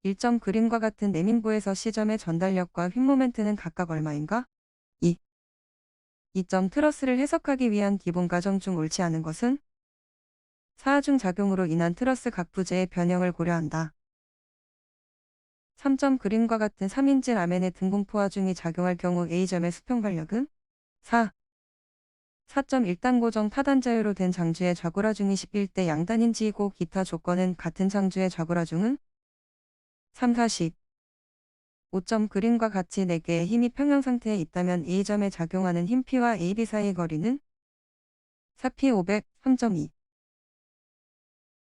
1점 그림과 같은 내민부에서 시점의 전달력과 휜 모멘트는 각각 얼마인가? 2. 2점 트러스를 해석하기 위한 기본 가정 중 옳지 않은 것은? 사하중 작용으로 인한 트러스 각 부재의 변형을 고려한다. 3점 그림과 같은 3인질 라멘의 등분포화중이 작용할 경우 A점의 수평 발력은? 4. 4.1단 고정 타단 자유로 된 장주의 좌구라중이 11대 양단인지이고 기타 조건은 같은 장주의 좌구라중은? 3. 40. 5점 그림과 같이 4개의 힘이 평형 상태에 있다면 A점에 작용하는 힘 P와 AB 사이의 거리는? 4P 500, 3.2.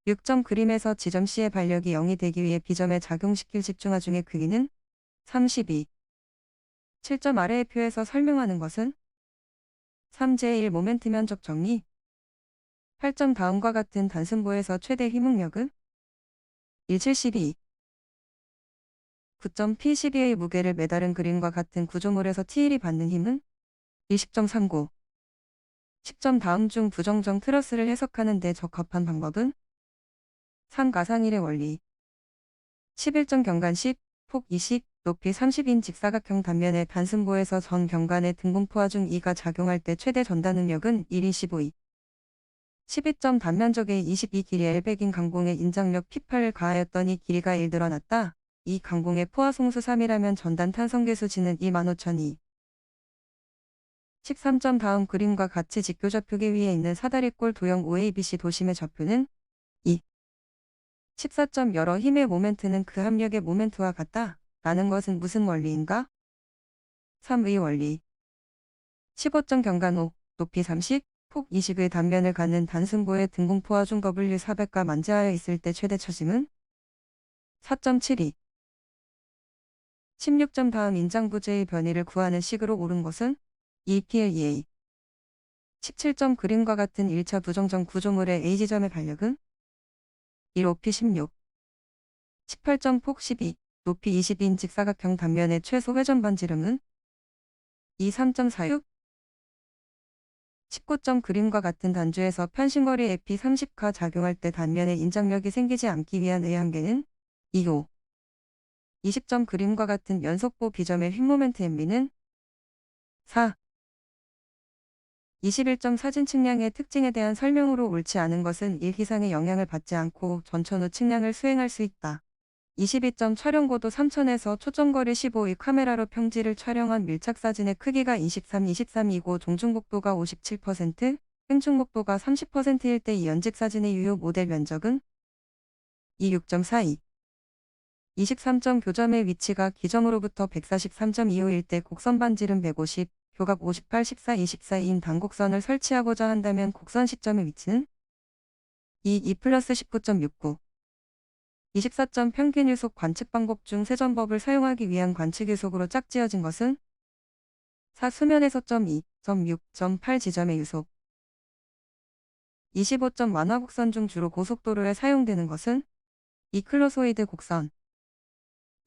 6점 그림에서 지점 C의 발력이 0이 되기 위해 B점에 작용시킬 집중하중의 크기는? 32. 7점 아래의 표에서 설명하는 것은? 3제1 모멘트 면적 정리. 8점 다음과 같은 단순부에서 최대 휘묵력은? 172. 9점 P12의 무게를 매달은 그림과 같은 구조물에서 T1이 받는 힘은? 20.39. 10점 다음 중 부정정 트러스를 해석하는 데 적합한 방법은? 3. 가상일의 원리. 11점 경관 10, 폭 20, 높이 30인 직사각형 단면의 단순부에서 전 경관의 등분포화중 2가 작용할 때 최대 전단 능력은 1이 15이. 12점 단면적의 22 길이 L백인 강공에 인장력 P8을 가하였더니 길이가 1 늘어났다. 이 강공의 포화송수 3이라면 전단 탄성계수 지는 25,002. 13점 다음 그림과 같이 직교좌표기 위에 있는 사다리꼴 도형 OABC 도심의 좌표는? 2. 14점 여러 힘의 모멘트는 그 합력의 모멘트와 같다. 라는 것은 무슨 원리인가? 3의 원리. 15점 경관 5, 높이 30, 폭 20의 단면을 갖는 단순부의 등분포화중 W400과 만재하여 있을 때 최대 처짐은? 4.72. 16점 다음 인장부재의 변이를 구하는 식으로 옳은 것은? 2PLEA. 17점 그림과 같은 1차 부정정 구조물의 A지점의 발력은? 1 5P16. 18점 폭 12, 높이 20인 직사각형 단면의 최소 회전 반지름은? 2 3.46. 19점 그림과 같은 단주에서 편심거리 P30가 작용할 때 단면에 인장력이 생기지 않기 위한 의한계는? 2호. 20점 그림과 같은 연속보 B점의 휜모멘트 MB는? 4. 21점 사진 측량의 특징에 대한 설명으로 옳지 않은 것은 일기상의 영향을 받지 않고 전천 후 측량을 수행할 수 있다. 22점 촬영고도 3000에서 초점거리 15의 카메라로 평지를 촬영한 밀착사진의 크기가 23이고 종중곡도가 57%, 횡중곡도가 30%일 때 이 연직사진의 유효 모델 면적은? 26.42. 23점 교점의 위치가 기점으로부터 143.25일 때 곡선 반지름 150, 교각 58, 14, 24인 단곡선을 설치하고자 한다면 곡선 시점의 위치는? 2 플러스 19.69. 24점 평균 유속 관측 방법 중 세전법을 사용하기 위한 관측 유속으로 짝지어진 것은? 4 수면에서 .2, 6.8 지점의 유속. 25점 완화 곡선 중 주로 고속도로에 사용되는 것은? 2 클로소이드 곡선.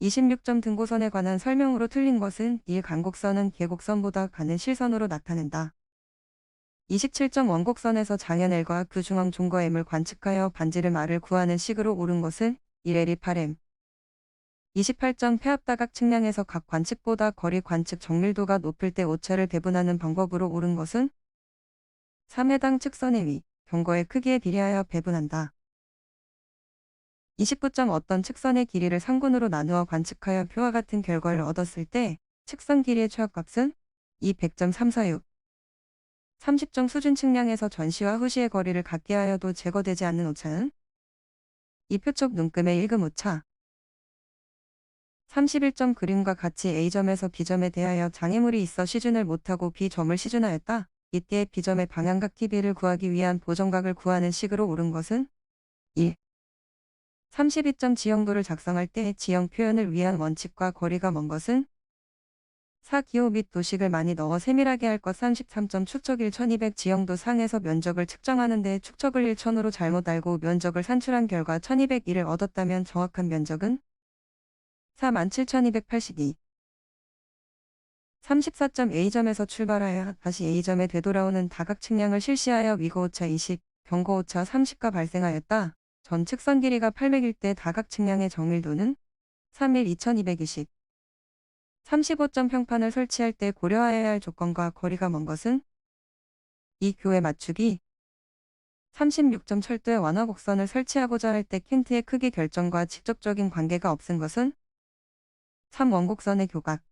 26점 등고선에 관한 설명으로 틀린 것은 1 간곡선은 계곡선보다 가는 실선으로 나타낸다. 27점 원곡선에서 장현 L과 그 중앙 종거 M을 관측하여 반지름 R을 구하는 식으로 옳은 것은? 1L이 8M. 28점 폐압다각 측량에서 각 관측보다 거리 관측 정밀도가 높을 때 오차를 배분하는 방법으로 옳은 것은? 3 해당 측선의 위, 경거의 크기에 비례하여 배분한다. 29점 어떤 측선의 길이를 상군으로 나누어 관측하여 표와 같은 결과를 얻었을 때 측선 길이의 최합값은? 2 100.346. 30점 수준 측량에서 전시와 후시의 거리를 같게 하여도 제거되지 않는 오차는? 이 표적 눈금의 1금 오차. 31점 그림과 같이 A점에서 B점에 대하여 장애물이 있어 시준을 못하고 B점을 시준하였다. 이때 B점의 방향각 TB를 구하기 위한 보정각을 구하는 식으로 옳은 것은? 1. 32점 지형도를 작성할 때 지형 표현을 위한 원칙과 거리가 먼 것은? 4. 기호 및 도식을 많이 넣어 세밀하게 할 것. 33점 축척 1200 지형도 상에서 면적을 측정하는 데 축척을 1000으로 잘못 알고 면적을 산출한 결과 1201을 얻었다면 정확한 면적은? 47,282. 34점 A점에서 출발하여 다시 A점에 되돌아오는 다각 측량을 실시하여 위거오차 20, 경거오차 30가 발생하였다. 전 측선 길이가 800일 때 다각 측량의 정밀도는? 3일 2220. 35점 평판을 설치할 때 고려해야 할 조건과 거리가 먼 것은 이 교회 맞추기. 36점 철도의 완화 곡선을 설치하고자 할 때 캔트의 크기 결정과 직접적인 관계가 없은 것은 3. 원곡선의 교각.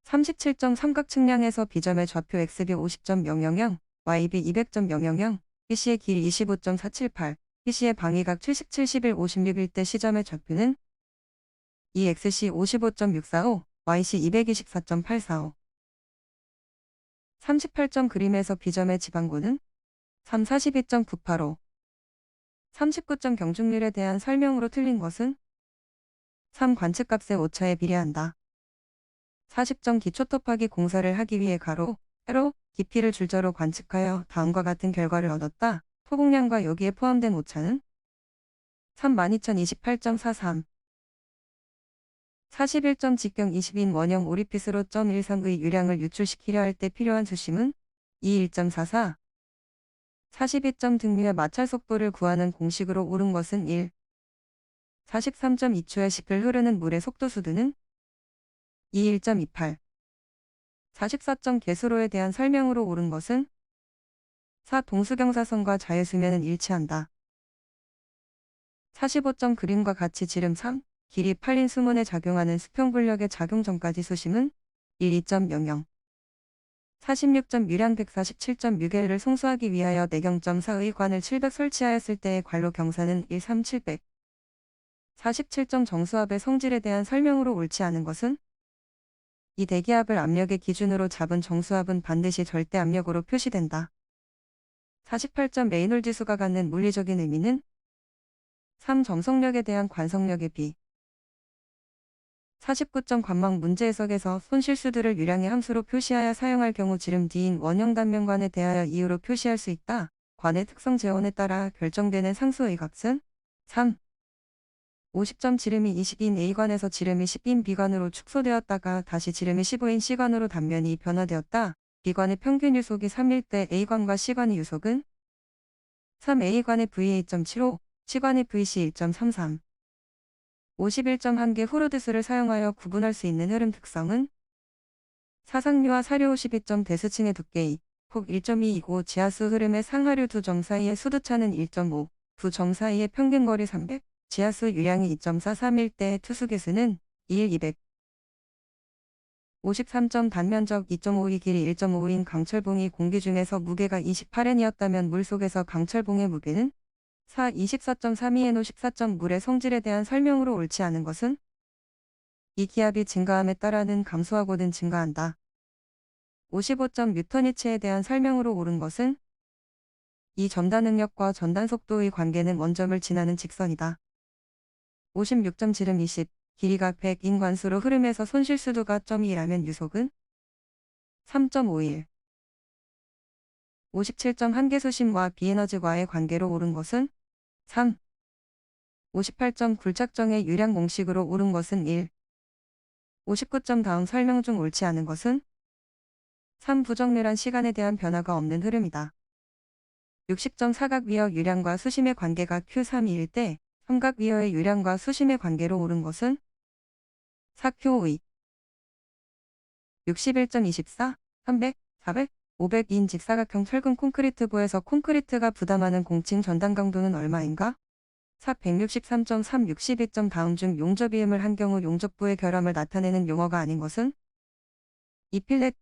37점 삼각 측량에서 B점의 좌표 XB 50.000, YB 200.000, BC의 길이 25.478, BC의 방위각 70, 71, 56일 때 C점의 좌표는 EXC 55.645, YC 224.845. 38점 그림에서 B점의 지방고는 3. 42.985. 39점 경중률에 대한 설명으로 틀린 것은 3. 관측값의 오차에 비례한다. 40점 기초 곱하기 공사를 하기 위해 가로, 세로, 깊이를 줄자로 관측하여 다음과 같은 결과를 얻었다. 토공량과 여기에 포함된 오차는 32,028.43. 41점 직경 20인 원형 오리핏으로 .13의 유량을 유출시키려 할 때 필요한 수심은 21.44. 42점 등류의 마찰 속도를 구하는 공식으로 옳은 것은 1. 43.2초에 10을 흐르는 물의 속도 수드는 21.28. 44점 개수로에 대한 설명으로 옳은 것은 4. 동수경사선과 자유수면은 일치한다. 45점 그림과 같이 지름 3. 길이 8인 수문에 작용하는 수평분력의 작용 전까지 수심은 12.00. 46점 유량 147.6L을 송수하기 위하여 내경점 4의 관을 700 설치하였을 때의 관로 경사는 13700. 47점 정수압의 성질에 대한 설명으로 옳지 않은 것은 이 대기압을 압력의 기준으로 잡은 정수압은 반드시 절대 압력으로 표시된다. 48점 레이놀즈 수가 갖는 물리적인 의미는 3. 점성력에 대한 관성력의 비. 49점 관망 문제 해석에서 손실수들을 유량의 함수로 표시하여 사용할 경우 지름 D인 원형 단면관에 대하여 이유로 표시할 수 있다. 관의 특성 재원에 따라 결정되는 상수의 값은 3. 50점 지름이 20인 A관에서 지름이 10인 B관으로 축소되었다가 다시 지름이 15인 C관으로 단면이 변화되었다. B관의 평균 유속이 3일 때 A관과 C관의 유속은 3. A관의 VA 2.75, C관의 VC 1.33. 51점 한계 후로드스를 사용하여 구분할 수 있는 흐름 특성은 사상류와 사류 52점 대수층의 두께 2, 폭 1.2이고 지하수 흐름의 상하류 두 점 사이의 수두차는 1.5, 두 점 사이의 평균거리 300, 지하수 유량이 2.431 때 투수 개수는 2일 200. 53점 단면적 2.52 길이 1.5인 강철봉이 공기 중에서 무게가 28N이었다면 물속에서 강철봉의 무게는 4. 24.32N 54점 물의 성질에 대한 설명으로 옳지 않은 것은 이 기압이 증가함에 따라는 감소하고는 증가한다. 55점 뉴턴이체에 대한 설명으로 옳은 것은 이 전단 능력과 전단 속도의 관계는 원점을 지나는 직선이다. 56점 지름 20, 길이가 100인 관수로 흐름에서 손실수두가 .2라면 유속은 3.51. 57점 한계수심과 비에너지과의 관계로 옳은 것은 3. 58점 굴착정의 유량 공식으로 옳은 것은 1. 59점 다음 설명 중 옳지 않은 것은 3. 부정밀한 시간에 대한 변화가 없는 흐름이다. 60점 사각위어 유량과 수심의 관계가 Q3일 때 삼각위어의 유량과 수심의 관계로 옳은 것은 4Q의 61.24, 300, 400, 500인 직사각형 철근 콘크리트부에서 콘크리트가 부담하는 공칭 전단 강도는 얼마인가? 4. 163.3, 62점 다음 중 용접이음을 한 경우 용접부의 결함을 나타내는 용어가 아닌 것은? 이 필렛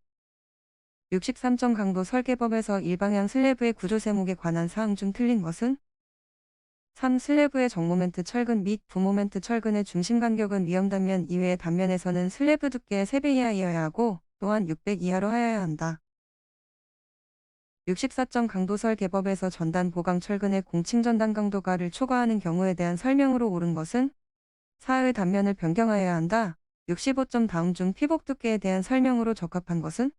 63점 강도 설계법에서 일방향 슬래브의 구조 세목에 관한 사항 중 틀린 것은? 3. 슬래브의 정모멘트 철근 및 부모멘트 철근의 중심 간격은 위험 단면 이외의 단면에서는 슬래브 두께의 3배 이하여야 하고 또한 600 이하로 하여야 한다. 64점 강도설 개법에서 전단 보강 철근의 공칭 전단 강도가를 초과하는 경우에 대한 설명으로 옳은 것은 4의 단면을 변경하여야 한다. 65점 다음 중 피복 두께에 대한 설명으로 적합한 것은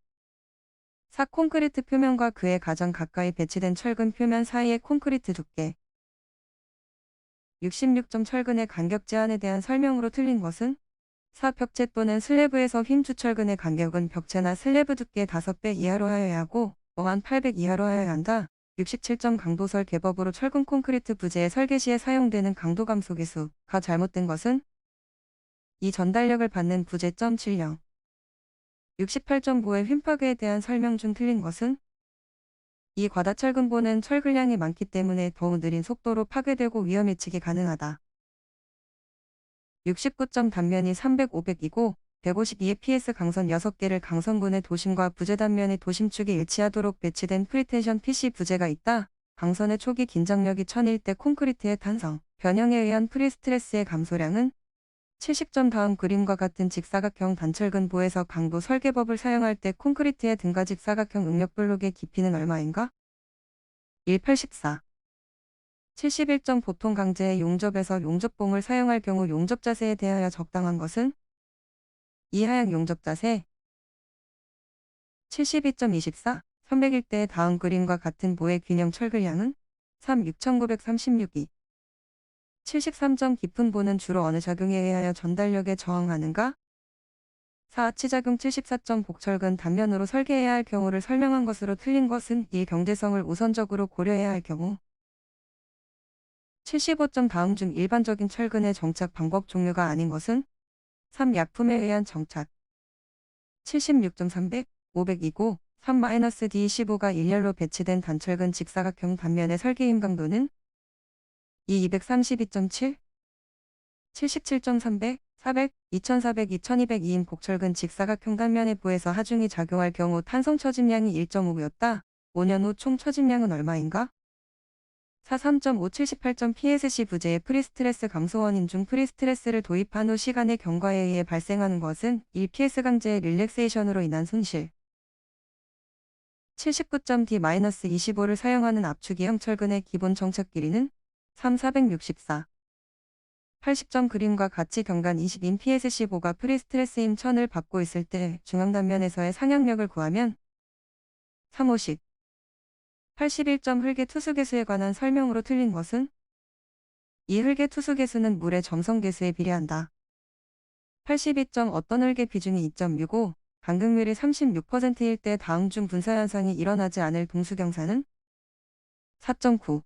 4. 콘크리트 표면과 그에 가장 가까이 배치된 철근 표면 사이의 콘크리트 두께. 66점 철근의 간격 제한에 대한 설명으로 틀린 것은 4. 벽체 또는 슬래브에서 휨추 철근의 간격은 벽체나 슬래브 두께 5배 이하로 하여야 하고 또한 800 이하로 하여야 한다. 67점 강도설 개법으로 철근 콘크리트 부재의 설계 시에 사용되는 강도 감소 계수가 잘못된 것은 이 전달력을 받는 부재. 70. 68.5의 휘파괴에 대한 설명 중 틀린 것은? 이 과다철근보는 철근량이 많기 때문에 더욱 느린 속도로 파괴되고 위험해지기 가능하다. 69점 단면이 300, 500이고 152의 PS 강선 6개를 강선군의 도심과 부재 단면의 도심축이 일치하도록 배치된 프리텐션 PC 부재가 있다. 강선의 초기 긴장력이 1001대 콘크리트의 탄성, 변형에 의한 프리스트레스의 감소량은 70점. 다음 그림과 같은 직사각형 단철근보에서 강도 설계법을 사용할 때 콘크리트의 등가 직사각형 응력블록의 깊이는 얼마인가? 184. 71점. 보통 강제의 용접에서 용접봉을 사용할 경우 용접 자세에 대하여 적당한 것은? 이하향 용접 자세. 72.24. 301대 다음 그림과 같은 보의 균형 철근량은? 3. 6936이. 73점. 깊은 보는 주로 어느 작용에 의하여 전달력에 저항하는가? 4. 하치작용. 74점. 복철근 단면으로 설계해야 할 경우를 설명한 것으로 틀린 것은? 1. 경제성을 우선적으로 고려해야 할 경우. 75점. 다음 중 일반적인 철근의 정착 방법 종류가 아닌 것은? 3. 약품에 의한 정착. 76점. 300, 500이고 3-D15가 일렬로 배치된 단철근 직사각형 단면의 설계임 강도는? 2. 232.7, 77점. 300, 400, 2400, 2200이인 복철근 직사각형 단면의 보에서 하중이 작용할 경우 탄성 처짐량이 1.5였다. 5년 후 총 처짐량은 얼마인가? 4. 3.5, 78점. PSC 부재의 프리스트레스 감소 원인 중 프리스트레스를 도입한 후 시간의 경과에 의해 발생하는 것은? 1. PS 강제의 릴렉세이션으로 인한 손실. 79점. D-25를 사용하는 압축이형 철근의 기본 정착 길이는? 3. 464. 80점. 그림과 같이 경관 20인 PSC5가 프리스트레스 힘 1000을 받고 있을 때 중앙 단면에서의 상향력을 구하면? 3. 50. 81점. 흙의 투수계수에 관한 설명으로 틀린 것은? 이 흙의 투수계수는 물의 점성계수에 비례한다. 82점. 어떤 흙의 비중이 2.65, 간극률이 36%일 때 다음 중 분사현상이 일어나지 않을 동수경사는? 4.9.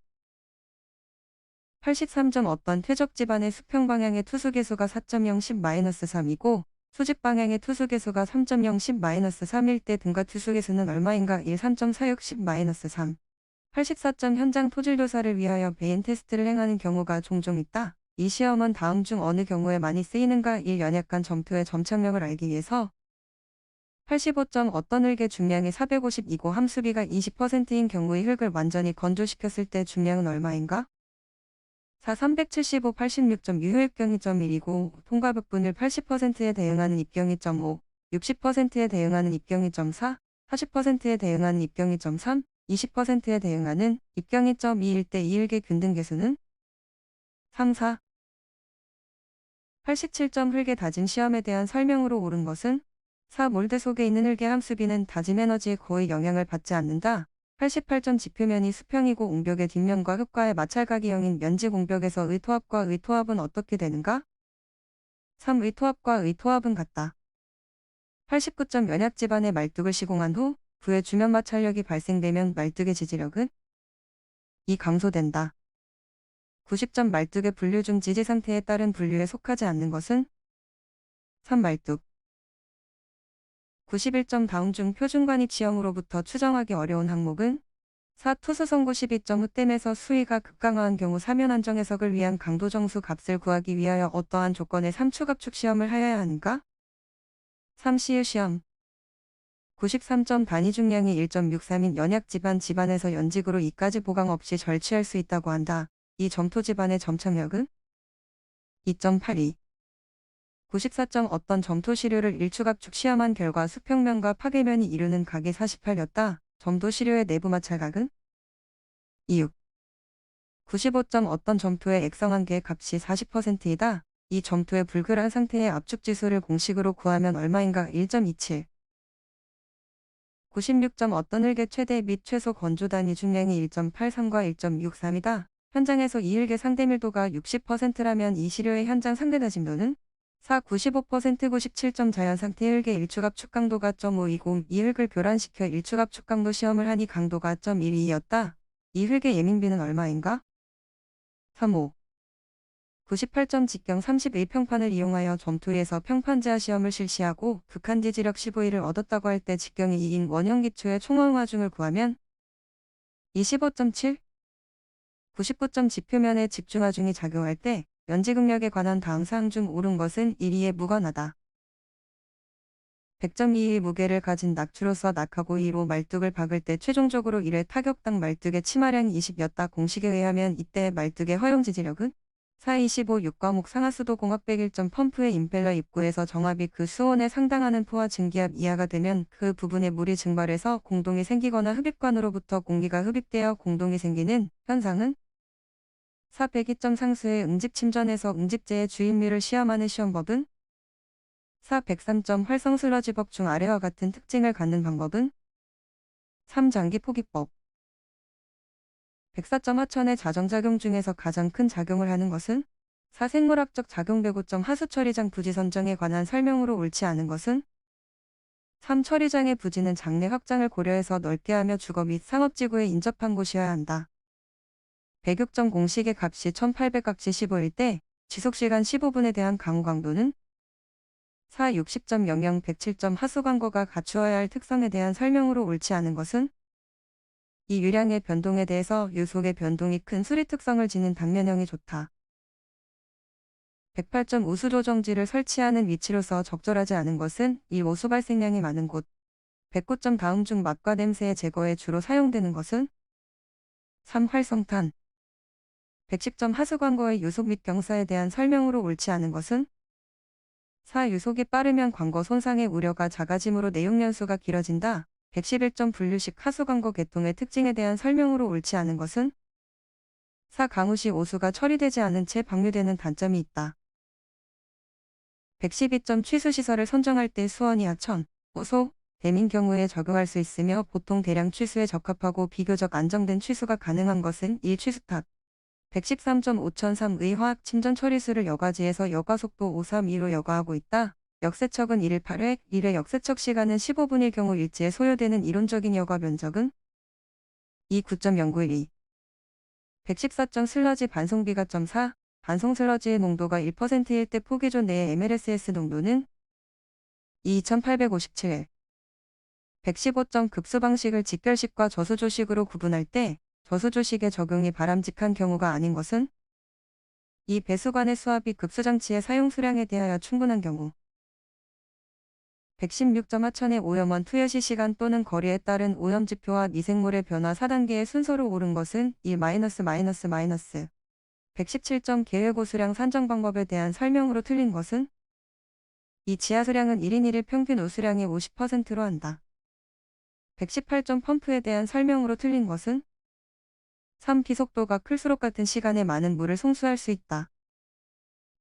83점. 어떤 퇴적 지반의 수평 방향의 투수계수가 4.0, 10-3이고 수직 방향의 투수계수가 3.0, 10-3일 때 등가 투수계수는 얼마인가? 1. 3.46, 10-3. 84점. 현장 토질 조사를 위하여 베인 테스트를 행하는 경우가 종종 있다. 이 시험은 다음 중 어느 경우에 많이 쓰이는가? 1. 연약한 점토의 점착력을 알기 위해서. 85점. 어떤 흙의 중량이 450이고 함수비가 20%인 경우의 흙을 완전히 건조시켰을 때 중량은 얼마인가? 4. 375. 86점. 유효입경이 1이고 통과벽분을 80%에 대응하는 입경이 5, 60%에 대응하는 입경이 4, 40%에 대응하는 입경이 3, 20%에 대응하는 입경이 2일 때 이 흙의 균등계수는? 3, 4. 87점. 흙의 다짐 시험에 대한 설명으로 옳은 것은? 4. 몰드 속에 있는 흙의 함수비는 다짐 에너지에 거의 영향을 받지 않는다. 88점. 지표면이 수평이고 옹벽의 뒷면과 흙과의 마찰각이형인 면지공벽에서 의토합과 의토합은 어떻게 되는가? 3. 의토합과 의토합은 같다. 89점. 연약지반의 말뚝을 시공한 후 부의 주면 마찰력이 발생되면 말뚝의 지지력은? 2. 감소된다. 90점. 말뚝의 분류 중 지지 상태에 따른 분류에 속하지 않는 것은? 3. 말뚝. 91점. 다음 중 표준관입 시험으로부터 추정하기 어려운 항목은? 4. 투수선 92점. 흑댐에서 수위가 급강화한 경우 사면 안정 해석을 위한 강도 정수 값을 구하기 위하여 어떠한 조건의 3축 압축 시험을 하여야 하는가? 3. 시유 시험. 93점. 단위 중량이 1.63인 연약 지반에서 연직으로 이까지 보강 없이 절취할 수 있다고 한다. 이 점토 지반의 점착력은? 2.82. 94점. 어떤 점토 시료를 1축 압축 시험한 결과 수평면과 파괴면이 이루는 각이 48였다. 점토 시료의 내부 마찰각은? 26. 95점. 어떤 점토의 액성한계 값이 40%이다. 이 점토의 불결한 상태의 압축지수를 공식으로 구하면 얼마인가? 1.27. 96점. 어떤 흙의 최대 및 최소 건조 단위 중량이 1.83과 1.63이다. 현장에서 이 흙의 상대밀도가 60%라면 이 시료의 현장 상대다짐도는? 4. 95%. 97점. 자연상태 흙의 1축 압축 강도가 520. 이 흙을 교란시켜 1축 압축 강도 시험을 하니 강도가 112였다. 이 흙의 예민비는 얼마인가? 35. 98점 직경 31평판을 이용하여 점토리에서 평판제하 시험을 실시하고 극한지 지력 15위를 얻었다고 할 때 직경이 2인 원형 기초의 총합화중을 구하면 25.7, 99점 지표면에 집중하중이 작용할 때 연지극력에 관한 다음 사항 중 옳은 것은 1위에 무관하다. 100점 이의 무게를 가진 낙추로서 낙하고 2로 말뚝을 박을 때 최종적으로 1회 타격당 말뚝의 치마량이 20였다. 공식에 의하면 이때 말뚝의 허용 지지력은 425 6과목 상하수도 공학 101점 펌프의 임펠러 입구에서 정압이 그 수온에 상당하는 포화 증기압 이하가 되면 그 부분에 물이 증발해서 공동이 생기거나 흡입관으로부터 공기가 흡입되어 공동이 생기는 현상은 4 102점 상수의 응집 침전에서 응집제의 주입률을 시험하는 시험법은 4 103점 활성 슬러지법 중 아래와 같은 특징을 갖는 방법은 3 장기 포기법 104점 하천의 자정작용 중에서 가장 큰 작용을 하는 것은 4 생물학적 작용 105점 하수 처리장 부지 선정에 관한 설명으로 옳지 않은 것은 3 처리장의 부지는 장래 확장을 고려해서 넓게 하며 주거 및 상업지구에 인접한 곳이어야 한다. 106점 공식의 값이 1800값이 15일 때 지속시간 15분에 대한 강우 강도는 4 60.00 107점 하수 광고가 갖추어야 할 특성에 대한 설명으로 옳지 않은 것은 이 유량의 변동에 대해서 유속의 변동이 큰 수리 특성을 지닌 단면형이 좋다. 108점 우수 조정지를 설치하는 위치로서 적절하지 않은 것은 이 오수 발생량이 많은 곳. 109점 다음 중 맛과 냄새의 제거에 주로 사용되는 것은 3 활성탄. 110점 하수 광고의 유속 및 경사에 대한 설명으로 옳지 않은 것은 4 유속이 빠르면 광고 손상의 우려가 작아지므로 내용 연수가 길어진다. 111점 분류식 하수 광고 계통의 특징에 대한 설명으로 옳지 않은 것은 4 강우 시 오수가 처리되지 않은 채 방류되는 단점이 있다. 112점 취수시설을 선정할 때 수원이 하천, 호소, 댐인 경우에 적용할 수 있으며 보통 대량 취수에 적합하고 비교적 안정된 취수가 가능한 것은 1 취수탑. 113점 5003의 화학 침전 처리수를 여과지에서 여과속도 532로 여과하고 있다. 역세척은 1일 8회, 1회 역세척 시간은 15분일 경우 일지에 소요되는 이론적인 여과 면적은 2 9.091. 114점 슬러지 반송비가점 4. 반송 슬러지의 농도가 1%일 때 포기존 내의 MLSS 농도는 2857. 115점 급수 방식을 직결식과 저수조식으로 구분할 때 저수조식의 적용이 바람직한 경우가 아닌 것은 이 배수관의 수압이 급수장치의 사용 수량에 대하여 충분한 경우. 116점 하천의 오염원 투여시 시간 또는 거리에 따른 오염지표와 미생물의 변화 4단계의 순서로 옳은 것은 1 117점 계획오수량 산정 방법에 대한 설명으로 틀린 것은 이 지하수량은 1인 1일 평균 오수량의 50%로 한다. 118점 펌프에 대한 설명으로 틀린 것은 3 피속도가 클수록 같은 시간에 많은 물을 송수할 수 있다.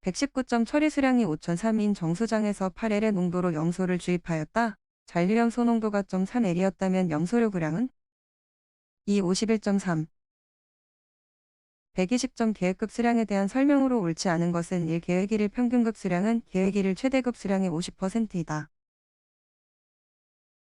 119점 처리수량이 5003인 정수장에서 8L의 농도로 염소를 주입하였다. 잔류염소 농도가 3L이었다면 염소 요구량은 51.3. 120점 계획급 수량에 대한 설명으로 옳지 않은 것은 1 계획 1일 평균급 수량은 계획 1일 최대급 수량의 50%이다.